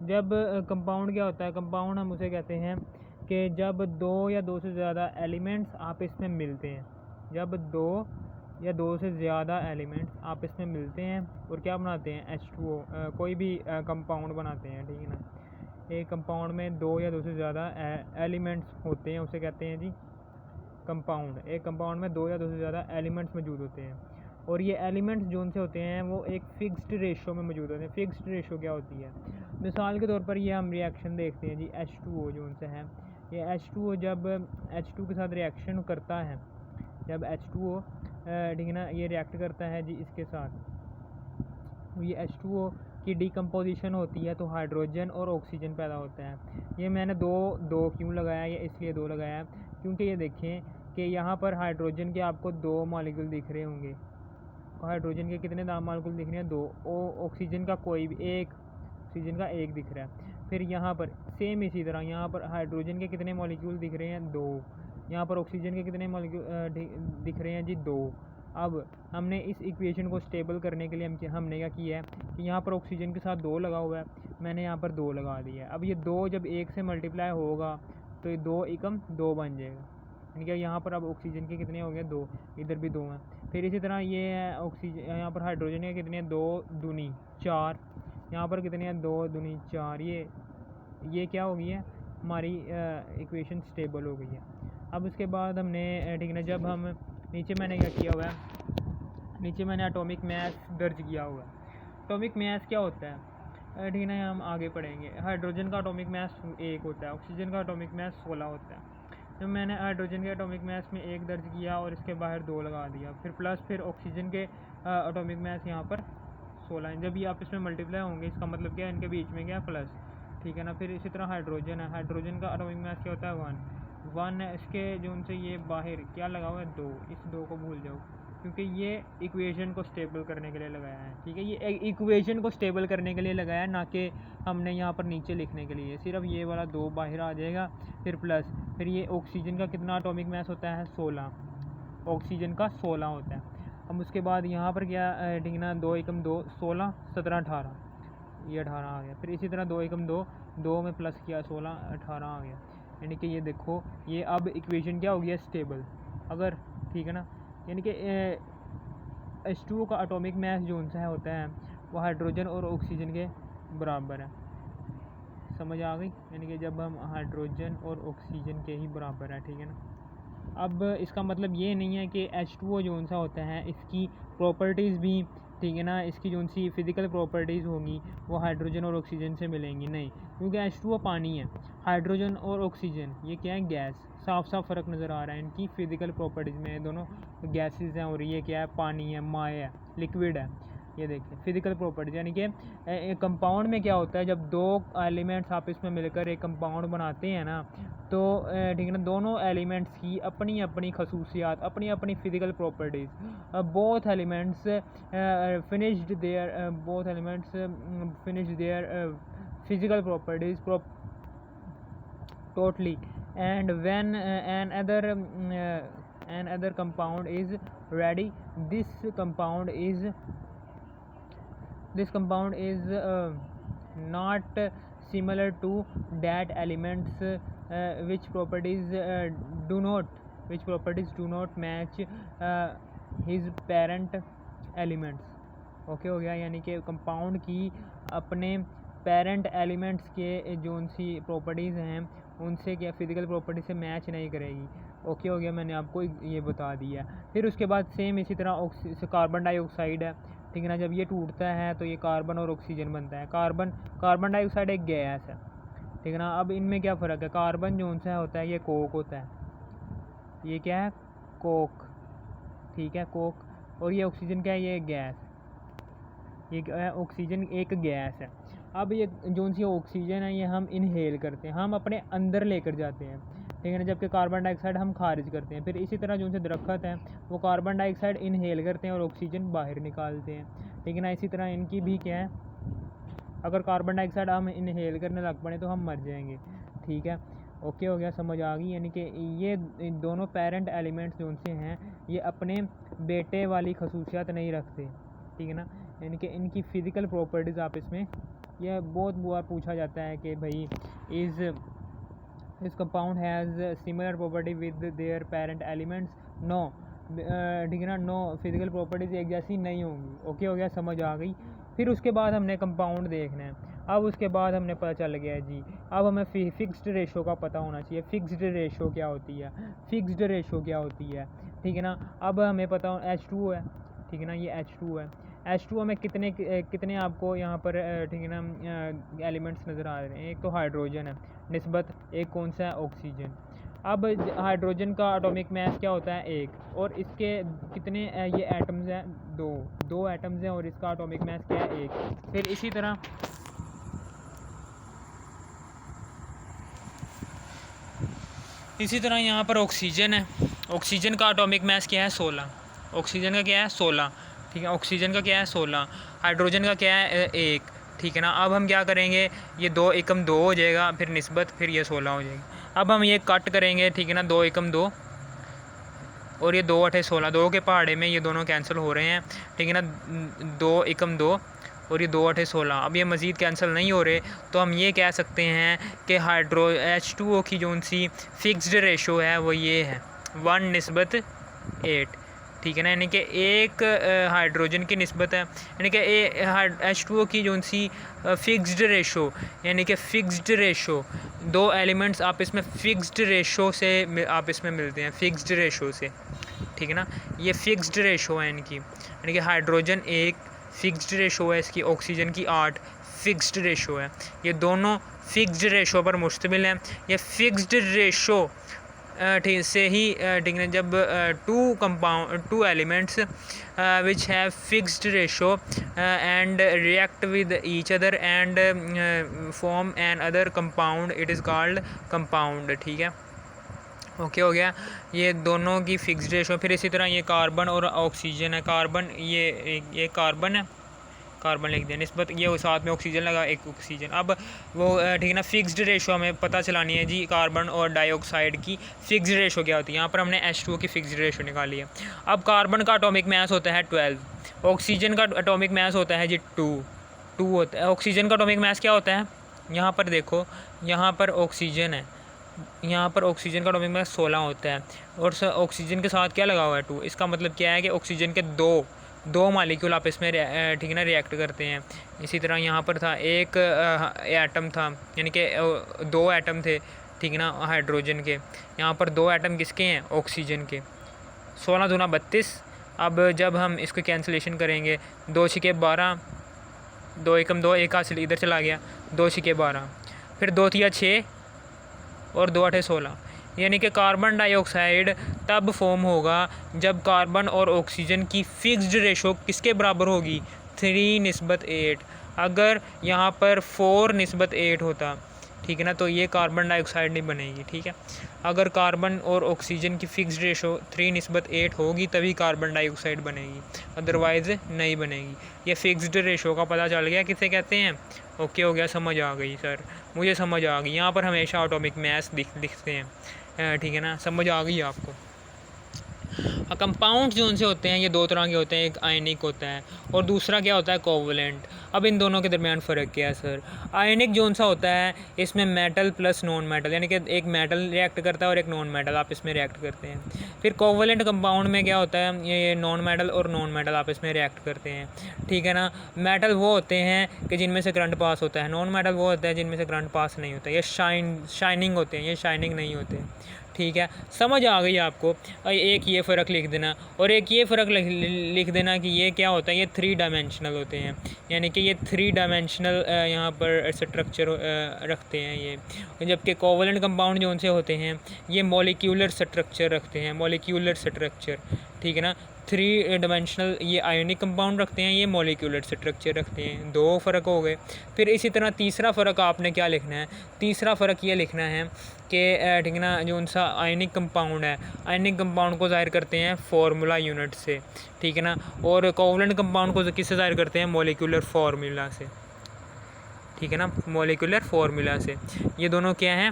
जब कंपाउंड क्या होता है, कंपाउंड हम उसे कहते हैं कि जब दो या दो से ज़्यादा एलिमेंट्स आपस में मिलते हैं, जब दो या दो से ज़्यादा एलिमेंट्स आपस में मिलते हैं और क्या बनाते हैं, H2O, कोई भी कंपाउंड बनाते हैं, ठीक है ना। एक कंपाउंड में दो या दो से ज़्यादा एलिमेंट्स होते हैं, उसे कहते हैं जी कंपाउंड। एक कंपाउंड में दो या दो से ज़्यादा एलिमेंट्स मौजूद होते हैं और ये एलिमेंट्स जो उनसे होते हैं वो एक फ़िक्स्ड रेशो में मौजूद होते हैं। फ़िक्स्ड रेशो क्या होती है, मिसाल के तौर पर ये हम रिएक्शन देखते हैं जी, H2O जो उनसे है, ये H2O जब H2 के साथ रिएक्शन करता है, जब H2O ठीक है ना, ये रिएक्ट करता है जी इसके साथ, ये H2O की डिकम्पोजिशन होती है तो हाइड्रोजन और ऑक्सीजन पैदा होता है। ये मैंने दो क्यों लगाया, ये इसलिए दो लगाया क्योंकि ये देखें कि यहाँ पर हाइड्रोजन के आपको दो मॉलिक्यूल दिख रहे होंगे। हाइड्रोजन के कितने मॉलिक्यूल दिख रहे हैं, दो। ऑक्सीजन का कोई भी एक, ऑक्सीजन का एक दिख रहा है। फिर यहाँ पर सेम इसी तरह यहाँ पर हाइड्रोजन के कितने मॉलिक्यूल दिख रहे हैं, दो। यहाँ पर ऑक्सीजन के कितने मॉलिक्यूल दिख रहे हैं जी, दो। अब हमने इस इक्वेशन को स्टेबल करने के लिए हमने क्या किया है कि यहाँ पर ऑक्सीजन के साथ दो लगा हुआ है, मैंने यहाँ पर दो लगा दिया है। अब ये दो जब एक से मल्टीप्लाई होगा तो ये दो एकम दो बन जाएगा, यानी कि यहाँ पर अब ऑक्सीजन के कितने हो गए, दो, इधर भी दो हैं। फिर इसी तरह ये है ऑक्सीजन, यहाँ पर हाइड्रोजन के कितने हैं, दो दूनी चार, यहाँ पर कितने हैं, दो दूनी चार। ये क्या हो गई है, हमारी इक्वेशन स्टेबल हो गई है। अब उसके बाद हमने ठीक है ना, जब हम नीचे मैंने क्या किया हुआ है, नीचे मैंने एटॉमिक मास दर्ज किया हुआ है। एटॉमिक मास क्या होता है, ठीक है ना, हम आगे पढ़ेंगे। हाइड्रोजन का एटॉमिक मास 1 होता है, ऑक्सीजन का एटॉमिक मास 16 होता है। तो मैंने हाइड्रोजन के एटॉमिक मास में 1 दर्ज किया और इसके बाहर 2 लगा दिया, फिर प्लस, फिर ऑक्सीजन के एटॉमिक मास यहाँ पर 16 हैं। जब ये आपस में मल्टीप्लाई होंगे इसका मतलब क्या है, इनके बीच में क्या है, प्लस, ठीक है ना। फिर इसी तरह हाइड्रोजन है, हाइड्रोजन का एटॉमिक मास क्या होता है, 1 है। इसके जो उनसे ये बाहर क्या लगा हुआ है, 2, इस 2 को भूल जाओ क्योंकि ये इक्वेशन को स्टेबल करने के लिए लगाया है, ठीक है। ये इक्वेशन को स्टेबल करने के लिए लगाया है, ना कि हमने यहाँ पर नीचे लिखने के लिए। सिर्फ ये वाला 2 बाहर आ जाएगा, फिर प्लस, फिर ये ऑक्सीजन का कितना एटॉमिक मास होता है, 16, ऑक्सीजन का 16 होता है। अब उसके बाद यहाँ पर क्या, ठीक है ना, 2 एकम 2, 16, 17, 18, ये 18 आ गया। फिर इसी तरह 2 एकम 2, 2 में प्लस किया, 16, 18 आ गया। यानी कि ये देखो, ये अब इक्वेशन क्या हो गया, स्टेबल। अगर ठीक है ना, यानी कि H2O का एटॉमिक मास जो उनसे होता है वो हाइड्रोजन और ऑक्सीजन के बराबर है। समझ आ गई, यानी कि जब हम हाइड्रोजन और ऑक्सीजन के ही बराबर है, ठीक है ना। अब इसका मतलब ये नहीं है कि H2O जो उनसा होता है इसकी प्रॉपर्टीज़ भी, ठीक है ना, इसकी जो उनसी फ़िज़िकल प्रॉपर्टीज़ होंगी वो हाइड्रोजन और ऑक्सीजन से मिलेंगी, नहीं, क्योंकि H2O पानी है, हाइड्रोजन और ऑक्सीजन ये क्या है, गैस। साफ साफ फ़र्क नज़र आ रहा है इनकी फ़िज़िकल प्रॉपर्टीज़ में, दोनों गैसेस हैं और ये क्या है, पानी है, माय है, लिक्विड है। ये देखिए फ़िज़िकल प्रॉपर्टीज़, यानी कि एक कंपाउंड में क्या होता है, जब दो एलिमेंट्स आपस में मिलकर एक कंपाउंड बनाते हैं ना, तो ठीक है ना, दोनों एलिमेंट्स की अपनी अपनी खसूसियात, अपनी अपनी physical properties, both elements finished their physical properties totally, and when another compound is ready, this compound is not similar to that elements, which properties do not match his parent elements। Okay हो गया, यानी कि compound की अपने parent elements के जो उनसी properties हैं उनसे क्या फ़िज़िकल प्रॉपर्टी से मैच नहीं करेगी। ओके हो गया, मैंने आपको ये बता दिया। फिर उसके बाद सेम इसी तरह कार्बन डाइऑक्साइड है, ठीक है ना, जब ये टूटता है तो ये कार्बन और ऑक्सीजन बनता है। कार्बन डाइऑक्साइड एक गैस है, ठीक है ना। अब इनमें क्या फ़र्क है, कार्बन जो उनसे होता है ये कोक होता है, ये क्या है, कोक, ठीक है, कोक। और ये ऑक्सीजन क्या है, ये गैस, ये ऑक्सीजन एक गैस है। अब ये जो सी ऑक्सीजन है ये हम इनहेल करते हैं, हम अपने अंदर लेकर जाते हैं, ठीक है ना, जबकि कार्बन डाइऑक्साइड हम खारिज करते हैं। फिर इसी तरह जो उनसे दरख्त हैं वो कार्बन डाइऑक्साइड इनहेल करते हैं और ऑक्सीजन बाहर निकालते हैं, ठीक है ना। इसी तरह इनकी भी क्या है, अगर कार्बन डाइऑक्साइड हम इनहेल करने लग पड़े तो हम मर जाएंगे, ठीक है। ओके हो गया, समझ आ गई। यानी कि ये दोनों पेरेंट एलिमेंट्स जो उनसे हैं ये अपने बेटे वाली खसूसियात नहीं रखते, ठीक है ना, यानी कि इनकी फ़िज़िकल प्रॉपर्टीज़ आपस में यह बहुत बार पूछा जाता है कि भाई इज़ इस compound has similar property with their parent elements. No, ठीक है ना, नो फिजिकल प्रॉपर्टीज़ एक जैसी नहीं होंगी। ओके हो गया, समझ आ गई। फिर उसके बाद हमने कंपाउंड देखना है। अब उसके बाद हमने पता चल गया जी, अब हमें फिक्स्ड रेशो का पता होना चाहिए। फिक्स्ड रेशो क्या होती है, फिक्स्ड रेशो क्या होती है, ठीक है ना। अब हमें पता हो H2 है, ठीक है ना, ये H2 है। H2 में कितने आपको यहाँ पर ठीक है ना एलिमेंट्स नज़र आ रहे हैं। एक तो हाइड्रोजन है निस्बत, एक कौन सा है, ऑक्सीजन। अब हाइड्रोजन का एटॉमिक मास क्या होता है, 1, और इसके कितने ये एटम्स हैं, 2 एटम्स हैं, और इसका एटॉमिक मास क्या है, 1। फिर इसी तरह यहाँ पर ऑक्सीजन है। ऑक्सीजन का एटॉमिक मास क्या है, 16। ऑक्सीजन का क्या है, 16, ठीक है। ऑक्सीजन का क्या है, 16। हाइड्रोजन का क्या है, 1, ठीक है ना। अब हम क्या करेंगे, ये 2 एकम 2 हो जाएगा, फिर निस्बत, फिर ये 16 हो जाएगा। अब हम ये कट करेंगे, ठीक है ना, 2 एकम 2 और ये 2 8 16, 2 के पहाड़े में ये दोनों कैंसिल हो रहे हैं, ठीक है ना। 2 एकम 2 और ये 2 8 16, अब ये मज़ीद कैंसिल नहीं हो रहे, तो हम ये कह सकते हैं कि H2O की जो सी फिक्स्ड रेशो है वो ये है 1:8, ठीक है ना। यानी कि एक हाइड्रोजन की निस्बत है, यानी कि H2O की जो सी फिक्स्ड रेशो, यानी कि फ़िक्स्ड रेशो, 2 एलिमेंट्स आपस में फ़िक्स्ड रेशो से आपस में मिलते हैं, फ़िक्स्ड रेशो से, ठीक है ना। ये फ़िक्स्ड रेशो है इनकी, यानी कि हाइड्रोजन 1 फ़िक्स्ड रेशो है इसकी, ऑक्सीजन की 8 फ़िक्स्ड रेशो है। ये दोनों फ़िक्स्ड रेशो पर मुश्तमिल हैं। ये फ़िक्स्ड रेशो ठीक से ही ठीक है, जब two elements which have fixed ratio and react with each other and form an other compound, it is called compound, ठीक है। ओके हो गया, ये दोनों की फिक्स्ड रेशो। फिर इसी तरह ये कार्बन और ऑक्सीजन है। कार्बन ये कार्बन है, कार्बन लिख दिया निस्बत, ये साथ में ऑक्सीजन लगा, एक ऑक्सीजन। अब वो ठीक है ना, फिक्स्ड रेशो हमें पता चलानी है जी, कार्बन और डाइऑक्साइड की फिक्स्ड रेशो क्या होती है। यहाँ पर हमने H2O की फिक्स्ड रेशो निकाली है। अब कार्बन का एटॉमिक मास होता है 12, ऑक्सीजन का एटॉमिक मास होता है जी 2 होता है। ऑक्सीजन का एटॉमिक मास क्या होता है, यहाँ पर देखो, यहाँ पर ऑक्सीजन है, यहाँ पर ऑक्सीजन का एटॉमिक मास 16 होता है, और ऑक्सीजन के साथ क्या लगा हुआ है, 2। इसका मतलब क्या है कि ऑक्सीजन के दो मालिक्यूल आपस में ठीक है ना रिएक्ट करते हैं। इसी तरह यहाँ पर था एक एटम था, यानी कि 2 एटम थे, ठीक है ना, हाइड्रोजन के। यहाँ पर 2 एटम किसके हैं, ऑक्सीजन के। 16 दूना 32। अब जब हम इसको कैंसिलेशन करेंगे, 2 छिके 12, 2 एकम 2, एक हासिल इधर चला गया, 2 छिके 12, फिर 2 तिया 6 और 2 8 16। यानी कि कार्बन डाइऑक्साइड तब फॉर्म होगा जब कार्बन और ऑक्सीजन की फिक्स्ड रेशो किसके बराबर होगी, 3:8। अगर यहाँ पर 4:8 होता, ठीक है ना, तो ये कार्बन डाइऑक्साइड नहीं बनेगी, ठीक है। अगर कार्बन और ऑक्सीजन की फिक्स्ड रेशो 3:8 होगी तभी कार्बन डाइऑक्साइड बनेगी, अदरवाइज़ नहीं बनेगी। ये फिक्स्ड रेशो का पता चल गया किसे कहते हैं। ओके हो गया, समझ आ गई सर, मुझे समझ आ गई। यहाँ पर हमेशा एटॉमिक मास लिखते हैं, ठीक है ना, समझ आ गई आपको। कंपाउंड जो उनसे होते हैं ये 2 तरह के होते हैं, एक आयनिक होता है और दूसरा क्या होता है, कोवलेंट। अब इन दोनों के दरमियान फ़र्क क्या है सर। आयनिक जो सा होता है इसमें मेटल प्लस नॉन मेटल, यानी कि एक मेटल रिएक्ट करता है और एक नॉन मेटल आपस में रिएक्ट करते हैं। फिर कोवलेंट कंपाउंड में क्या होता है, ये नॉन मेटल और नॉन मेटल आपस में रिएक्ट करते हैं, ठीक है ना। मेटल वो होते हैं कि जिनमें से करंट पास होता है, नॉन मेटल वो होता है जिनमें से करंट पास नहीं होता। ये शाइनिंग होते हैं, ये शाइनिंग नहीं होते, ठीक है। समझ आ गई आपको। एक ये फ़र्क लिख देना और एक ये फ़र्क लिख देना कि ये क्या होता है, ये 3 डायमेंशनल होते हैं, यानी कि ये 3 डायमेंशनल यहाँ पर स्ट्रक्चर रखते हैं ये। जबकि कोवलेंट कंपाउंड जो उनसे होते हैं ये मॉलिक्यूलर स्ट्रक्चर रखते हैं, मॉलिक्यूलर स्ट्रक्चर, ठीक है ना। 3 डायमेंशनल ये आयनिक कंपाउंड रखते हैं, ये मॉलिक्यूलर स्ट्रक्चर रखते हैं। 2 फ़र्क हो गए। फिर इसी तरह तीसरा फ़र्क आपने क्या लिखना है, तीसरा फ़र्क ये लिखना है कि ठीक है ना, जो उनसा आयनिक कंपाउंड है, आयनिक कंपाउंड को ज़ाहिर करते हैं फार्मूला यूनिट से, ठीक है ना। और कोवलेंट कंपाउंड को किससे ज़ाहिर करते हैं, मॉलिक्यूलर फार्मूला से, ठीक है ना, मॉलिक्यूलर फार्मूला से। ये दोनों क्या हैं,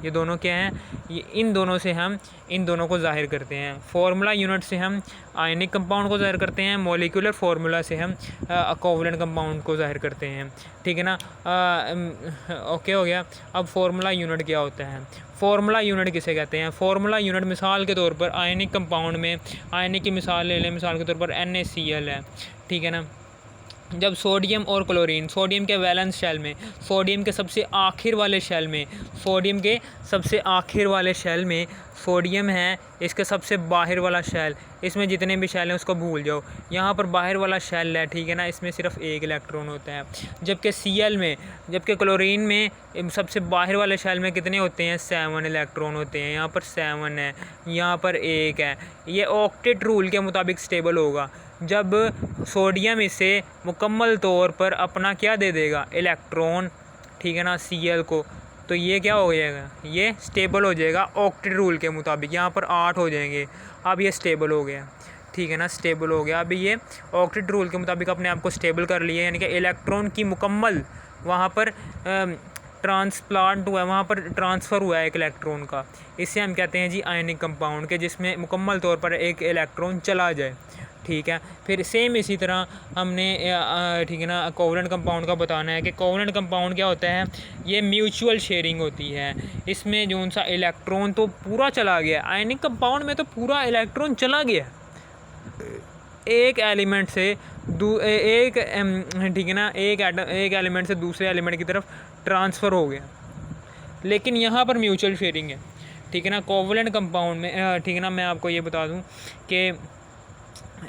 ये दोनों क्या हैं, ये इन दोनों से हम इन दोनों को ज़ाहिर करते हैं। फार्मूला यूनिट से हम आयनिक कंपाउंड को ज़ाहिर करते हैं, मॉलिक्यूलर फार्मूला से हम कोवलेंट कंपाउंड को ज़ाहिर करते हैं, ठीक है ना। ओके हो गया। अब फार्मूला यूनिट क्या होता है, फार्मूला यूनिट किसे कहते हैं। फार्मूला यूनिट मिसाल के तौर पर आयनिक कंपाउंड में, आयनिक की मिसाल ले लें, मिसाल के तौर पर NaCl है, ठीक है ना। जब सोडियम और क्लोरीन, सोडियम के वैलेंस शेल में, सोडियम के सबसे आखिर वाले शेल में, सोडियम के सबसे आखिर वाले शेल में सोडियम है, इसके सबसे बाहर वाला शेल, इसमें जितने भी शेल हैं उसको भूल जाओ, यहाँ पर बाहर वाला शेल है, ठीक है ना, इसमें सिर्फ एक इलेक्ट्रॉन होता है। जबकि Cl में, जबकि क्लोरीन में सबसे बाहर वाले शेल में कितने होते हैं, 7 इलेक्ट्रॉन होते हैं। यहाँ पर 7 है, यहाँ पर 1 है। ये ऑक्टेट रूल के मुताबिक स्टेबल होगा जब सोडियम इसे मुकम्मल तौर पर अपना क्या दे देगा, इलेक्ट्रॉन, ठीक है ना, Cl को, तो ये क्या हो जाएगा, ये स्टेबल हो जाएगा ऑक्टेट रूल के मुताबिक। यहाँ पर 8 हो जाएंगे। अब ये स्टेबल हो गया, ठीक है ना, स्टेबल हो गया। अभी ये ऑक्टेट रूल के मुताबिक अपने आप को स्टेबल कर लिया, यानी कि इलेक्ट्रॉन की मुकम्मल वहाँ पर ट्रांसप्लांट हुआ है, वहाँ पर ट्रांसफ़र हुआ है एक इलेक्ट्रॉन का। इसे हम कहते हैं जी आयनिक कंपाउंड के, जिसमें मुकम्मल तौर पर एक इलेक्ट्रॉन चला जाए, ठीक है। फिर सेम इसी तरह हमने ठीक है ना कोवलेंट कंपाउंड का बताना है कि कोवलेंट कंपाउंड क्या होता है। ये म्यूचुअल शेयरिंग होती है, इसमें जो सा इलेक्ट्रॉन तो पूरा चला गया, आयनिक कंपाउंड में तो पूरा इलेक्ट्रॉन चला गया एक एलिमेंट से ठीक है ना, एक एलिमेंट से दूसरे एलिमेंट की तरफ ट्रांसफ़र हो गया, लेकिन यहाँ पर म्यूचुअल शेयरिंग है, ठीक है ना। कोवलेंट कंपाउंड में ठीक है ना, मैं आपको ये बता दूँ कि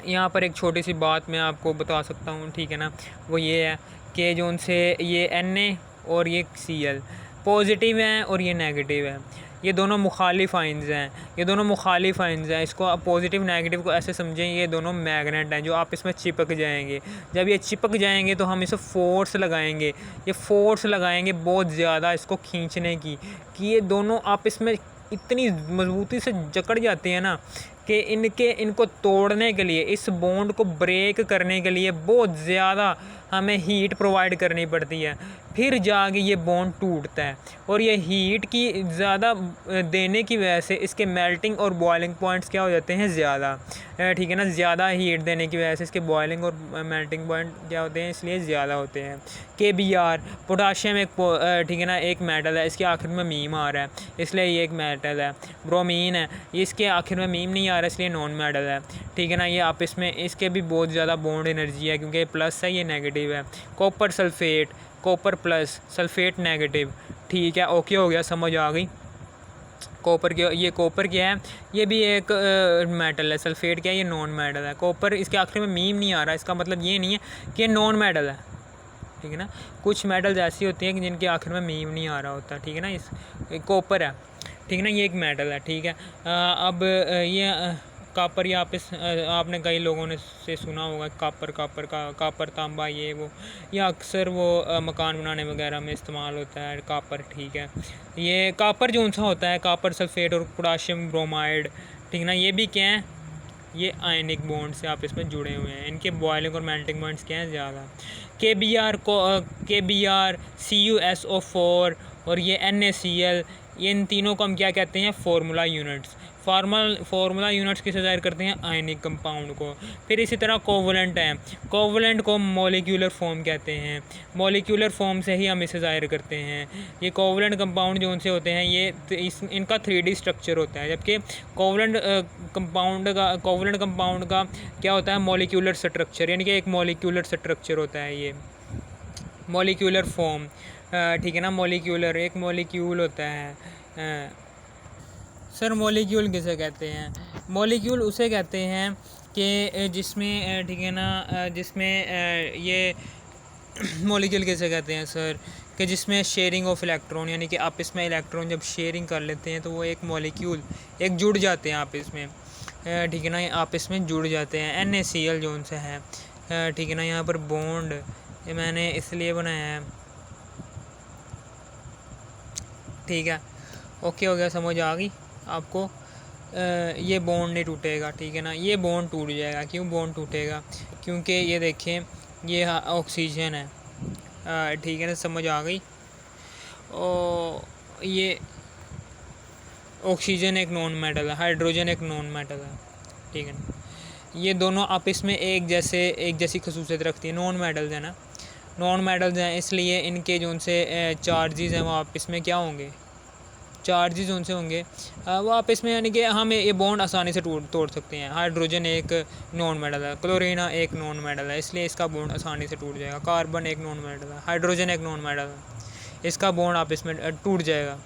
यहाँ पर एक छोटी सी बात मैं आपको बता सकता हूँ, ठीक है ना, वो ये है कि जो उनसे ये Na और ये Cl पॉजिटिव हैं और ये नेगेटिव है, ये दोनों मुखालिफ आयन्स हैं, ये दोनों मुखालिफ आयन्स हैं। इसको पॉजिटिव नेगेटिव को ऐसे समझें, ये दोनों मैग्नेट हैं जो आपस में चिपक जाएंगे। जब ये चिपक जाएंगे तो हम इसे फोर्स लगाएंगे, ये फोर्स लगाएंगे बहुत ज़्यादा इसको खींचने की, कि ये दोनों आपस में इतनी मजबूती से जकड़ जाते हैं ना कि इनको तोड़ने के लिए, इस बॉन्ड को ब्रेक करने के लिए बहुत ज़्यादा हमें हीट प्रोवाइड करनी पड़ती है, फिर जाके ये बॉन्ड टूटता है। और ये हीट की ज़्यादा देने की वजह से इसके मेल्टिंग और बॉइलिंग पॉइंट्स क्या हो जाते हैं, ज़्यादा, ठीक है ना। ज़्यादा हीट देने की वजह से इसके बॉइलिंग और मेल्टिंग पॉइंट क्या होते हैं, इसलिए ज़्यादा होते हैं। Kbr पोटाशियम एक ठीक है ना एक मेटल है, इसके आखिर में मीम आ रहा है इसलिए ये एक मेटल है। ब्रोमीन है, इसके आखिर में मीम नहीं आ रहा इसलिए नॉन मेटल है, ठीक है ना। ये आपस में इसके भी बहुत ज़्यादा बॉन्ड एनर्जी है क्योंकि प्लस है, ये नेगेटिव है। Copper sulphate, copper plus, sulphate negative, ठीक है। ओके हो गया, समझ आ गई। कॉपर क्या, ये कॉपर क्या है, ये भी एक मेटल है। सल्फेट क्या है, ये नॉन मेटल है। कॉपर इसके आखिर में मीम नहीं आ रहा, इसका मतलब ये नहीं है कि ये नॉन मेटल है, ठीक है ना। कुछ मेटल्स ऐसी होती हैं कि जिनके आखिर में मीम नहीं आ रहा होता, ठीक है ना। इस कॉपर है, ठीक है ना, ये एक मेटल है, ठीक है। अब ये कापर, या आपने कई लोगों ने से सुना होगा कापर तांबा ये वो, या अक्सर वो मकान बनाने वगैरह में इस्तेमाल होता है कापर, ठीक है। ये कापर जो सा होता है, कापर सल्फेट और पोटाशियम ब्रोमाइड, ठीक है ना, ये भी क्या है, ये आयनिक बॉन्ड से आपस में जुड़े हुए हैं। इनके बॉइलिंग और मेल्टिंग पॉइंट्स क्या हैं, ज़्यादा। Kbr CuSO4 और ये NaCl, ये इन तीनों को हम क्या कहते हैं, फार्मूला यूनिट्स। फार्मूला यूनिट्स किसे ज़ाहिर करते हैं, आयनिक कंपाउंड को। फिर इसी तरह कोवलेंट है, कोवलेंट को मॉलिक्यूलर फॉर्म कहते हैं, मॉलिक्यूलर फॉर्म से ही हम इसे ज़ाहिर करते हैं। ये कोवलेंट कंपाउंड जो उनसे होते हैं ये इनका 3D स्ट्रक्चर होता है, जबकि कोवलेंट कंपाउंड का क्या होता है, मॉलिक्यूलर स्ट्रक्चर, यानी कि एक मॉलिक्यूलर स्ट्रक्चर होता है, ये मॉलिक्यूलर फॉर्म, ठीक है ना। मॉलिक्यूलर एक मॉलिक्यूल होता है। सर मॉलिक्यूल किसे कहते हैं, मॉलिक्यूल उसे कहते हैं कि जिसमें ठीक है ना, जिसमें ये मॉलिक्यूल किसे कहते हैं सर, कि जिसमें शेयरिंग ऑफ इलेक्ट्रॉन, यानी कि आपस में इलेक्ट्रॉन जब शेयरिंग कर लेते हैं तो वो एक मॉलिक्यूल एक जुड़ जाते हैं आपस में, ठीक है ना, आपस में जुड़ जाते हैं। NaCl जो उनसे है, ठीक है ना। यहाँ पर बॉन्ड ये मैंने इसलिए बनाया है, ठीक है। ओके हो गया, समझ आ गई आपको। ये बॉन्ड नहीं टूटेगा, ठीक है ना, ये बॉन्ड टूट जाएगा। क्यों बॉन्ड टूटेगा, क्योंकि ये देखें ये ऑक्सीजन है, ठीक है ना, समझ आ गई। और ये ऑक्सीजन एक नॉन मेटल है, हाइड्रोजन एक नॉन मेटल है, ठीक है ना। ये दोनों आपस में एक जैसी खसूसियत रखती है, नॉन मेटल्स है ना, नॉन मेटल्स हैं, इसलिए इनके जो उनसे चार्जेस हैं वो आपस में क्या होंगे, चार्जेस उनसे होंगे वो आपस में, यानी कि हम ये बॉन्ड आसानी से तोड़ सकते हैं। हाइड्रोजन एक नॉन मेटल है, क्लोरीन एक नॉन मेटल है, इसलिए इसका बॉन्ड आसानी से टूट जाएगा। कार्बन एक नॉन मेटल है, हाइड्रोजन एक नॉन मेटल है, इसका बॉन्ड आपस में टूट जाएगा,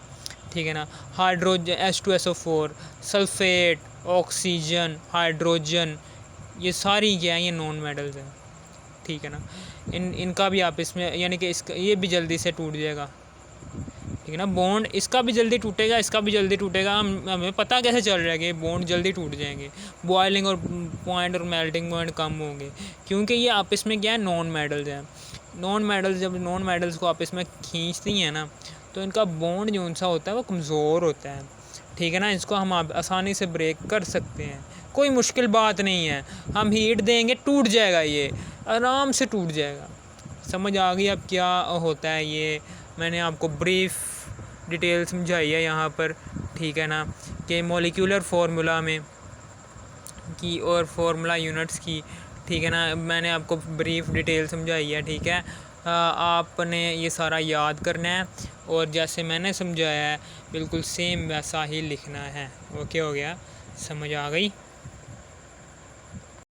ठीक है ना। Hydrogen H2SO4, sulphate, oxygen, hydrogen, ये सारी क्या है, ये नॉन मेटल्स हैं, ठीक है ना। इनका भी आपस में, यानी कि इसका ये भी जल्दी से टूट जाएगा, ठीक है ना। बॉन्ड इसका भी जल्दी टूटेगा, इसका भी जल्दी टूटेगा। हमें पता कैसे चल रहा है कि बॉन्ड जल्दी टूट जाएंगे, बॉइलिंग और पॉइंट और मेल्टिंग पॉइंट कम होंगे, क्योंकि ये आपस में क्या है, नॉन मेटल्स हैं। नॉन मेटल्स जब नॉन मेटल्स को आपस में खींचती हैं ना, तो इनका बॉन्ड जो सा होता है वो कमज़ोर होता है, ठीक है ना। इसको हम आसानी से ब्रेक कर सकते हैं, कोई मुश्किल बात नहीं है। हम हीट देंगे, टूट जाएगा, ये आराम से टूट जाएगा। समझ आ गई अब क्या होता है ये, मैंने आपको ब्रीफ डिटेल समझाई है यहाँ पर, ठीक है ना, कि मॉलिक्यूलर फार्मूला में की और फार्मूला यूनिट्स की, ठीक है ना, मैंने आपको ब्रीफ डिटेल समझाई है, ठीक है। आपने ये सारा याद करना है और जैसे मैंने समझाया है बिल्कुल सेम वैसा ही लिखना है। ओके हो गया, समझ आ गई।